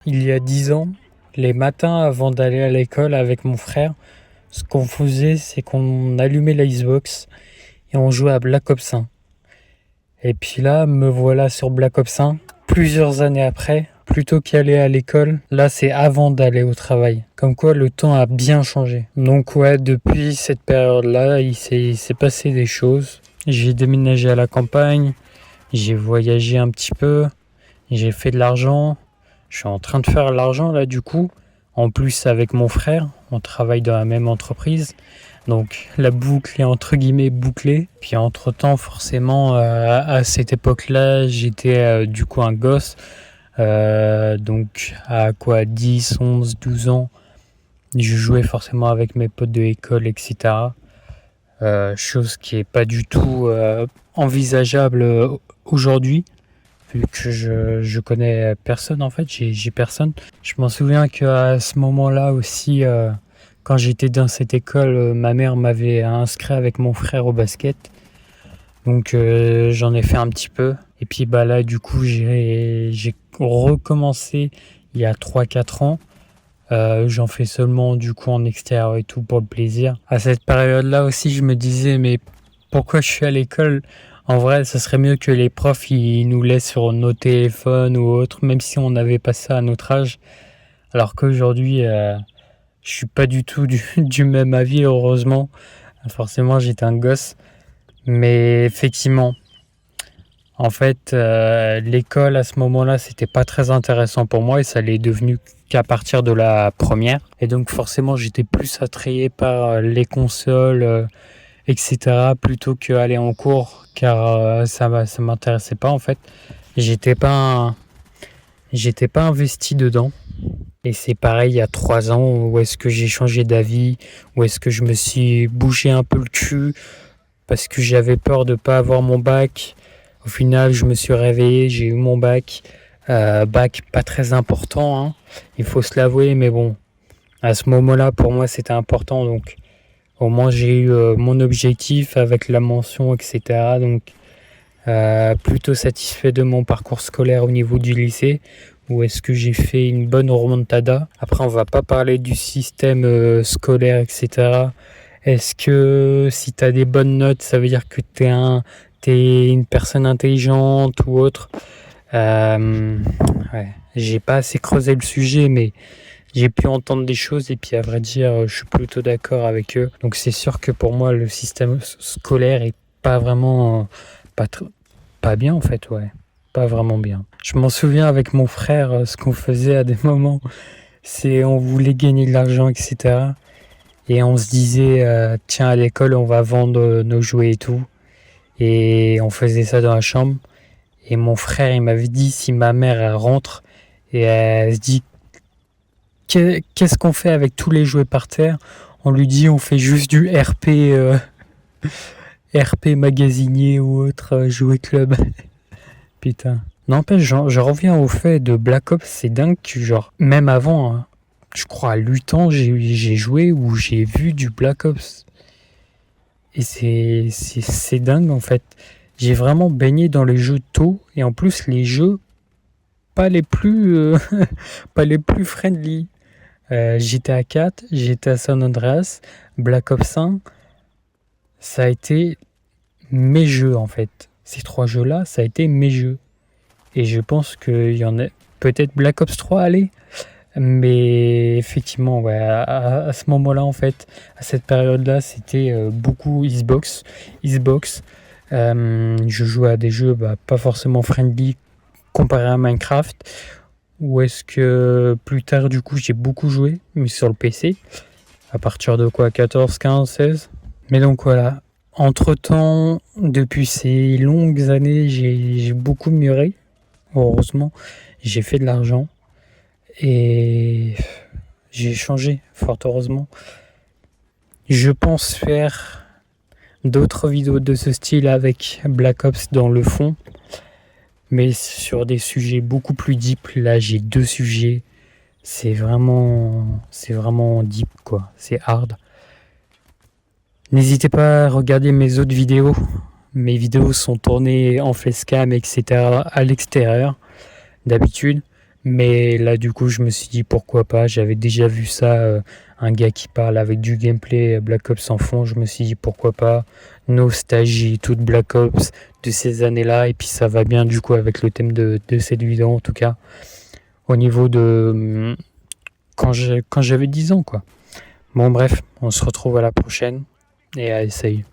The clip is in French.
Il y a 10 ans, les matins avant d'aller à l'école avec mon frère, ce qu'on faisait, c'est qu'on allumait la Xbox et on jouait à Black Ops 1. Et puis là, me voilà sur Black Ops 1, plusieurs années après, plutôt qu'aller à l'école, là c'est avant d'aller au travail. Comme quoi le temps a bien changé. Donc ouais, depuis cette période-là, il s'est passé des choses. J'ai déménagé à la campagne, j'ai voyagé un petit peu, j'ai fait de l'argent. Je suis en train de faire l'argent là du coup. En plus avec mon frère, on travaille dans la même entreprise. Donc la boucle est entre guillemets bouclée. Puis entre-temps forcément à cette époque-là j'étais du coup un gosse. Donc à quoi 10, 11, 12 ans. Je jouais forcément avec mes potes de l'école, etc. Chose qui est pas du tout envisageable aujourd'hui. Vu que je connais personne en fait, j'ai personne. Je m'en souviens qu'à ce moment-là aussi, quand j'étais dans cette école, ma mère m'avait inscrit avec mon frère au basket. Donc j'en ai fait un petit peu. Et puis bah là du coup j'ai recommencé il y a 3-4 ans. J'en fais seulement du coup en extérieur et tout pour le plaisir. À cette période-là aussi je me disais mais pourquoi je suis à l'école? En vrai, ça serait mieux que les profs ils nous laissent sur nos téléphones ou autre, même si on n'avait pas ça à notre âge. Alors qu'aujourd'hui, je suis pas du tout du même avis, heureusement. Forcément, j'étais un gosse. Mais effectivement, en fait, l'école à ce moment-là, c'était pas très intéressant pour moi et ça l'est devenu qu'à partir de la première. Et donc forcément, j'étais plus attrayé par les consoles, etc. plutôt qu'aller en cours car ça m'intéressait pas en fait. J'étais pas, j'étais pas investi dedans. Et c'est pareil il y a 3 ans où est-ce que j'ai changé d'avis, où est-ce que je me suis bouché un peu le cul parce que j'avais peur de pas avoir mon bac. Au final, je me suis réveillé, j'ai eu mon bac. Bac pas très important, hein. Il faut se l'avouer, mais bon, à ce moment-là, pour moi, c'était important. Donc, au moins, j'ai eu mon objectif avec la mention, etc. Donc, plutôt satisfait de mon parcours scolaire au niveau du lycée, où est-ce que j'ai fait une bonne remontada. Après, on va pas parler du système scolaire, etc. Est-ce que si tu as des bonnes notes, ça veut dire que t'es une personne intelligente ou autre? Ouais. J'ai pas assez creusé le sujet, mais j'ai pu entendre des choses et puis à vrai dire, je suis plutôt d'accord avec eux. Donc c'est sûr que pour moi, le système scolaire est pas vraiment pas, pas bien en fait, ouais. Pas vraiment bien. Je m'en souviens avec mon frère, ce qu'on faisait à des moments, c'est on voulait gagner de l'argent, etc. Et on se disait, tiens, à l'école, on va vendre nos jouets et tout. Et on faisait ça dans la chambre. Et mon frère, il m'avait dit, si ma mère elle rentre et elle se dit, qu'est-ce qu'on fait avec tous les jouets par terre? On lui dit, on fait juste du RP, RP magasinier ou autre jouet club. Putain. N'empêche, je reviens au fait de Black Ops, c'est dingue que genre, même avant, hein, je crois à 8 ans, j'ai joué ou j'ai vu du Black Ops. Et c'est dingue en fait. J'ai vraiment baigné dans les jeux tôt et en plus les jeux pas les plus pas les plus friendly. GTA 4, GTA San Andreas, Black Ops 5, ça a été mes jeux en fait. Ces 3 jeux-là, ça a été mes jeux. Et je pense qu'il y en a peut-être Black Ops 3, allez. Mais effectivement, ouais, à ce moment-là, en fait, à cette période-là, c'était beaucoup Xbox. Xbox, je jouais à des jeux pas forcément friendly comparé à Minecraft. Ou est-ce que plus tard, du coup, j'ai beaucoup joué, mais sur le PC. À partir de quoi, 14, 15, 16. Mais donc voilà, entre-temps, depuis ces longues années, j'ai beaucoup mûri. Heureusement, j'ai fait de l'argent. Et j'ai changé, fort heureusement. Je pense faire d'autres vidéos de ce style avec Black Ops dans le fond, mais sur des sujets beaucoup plus deep. Là, j'ai 2 sujets. C'est vraiment deep, quoi. C'est hard. N'hésitez pas à regarder mes autres vidéos. Mes vidéos sont tournées en facecam, etc. à l'extérieur, d'habitude. Mais là, du coup, je me suis dit pourquoi pas. J'avais déjà vu ça, un gars qui parle avec du gameplay Black Ops en fond. Je me suis dit pourquoi pas. Nostalgie, toute Black Ops de ces années-là. Et puis ça va bien du coup avec le thème de cette vidéo en tout cas. Au niveau de quand j'avais 10 ans quoi. Bon bref, on se retrouve à la prochaine. Et allez, salut.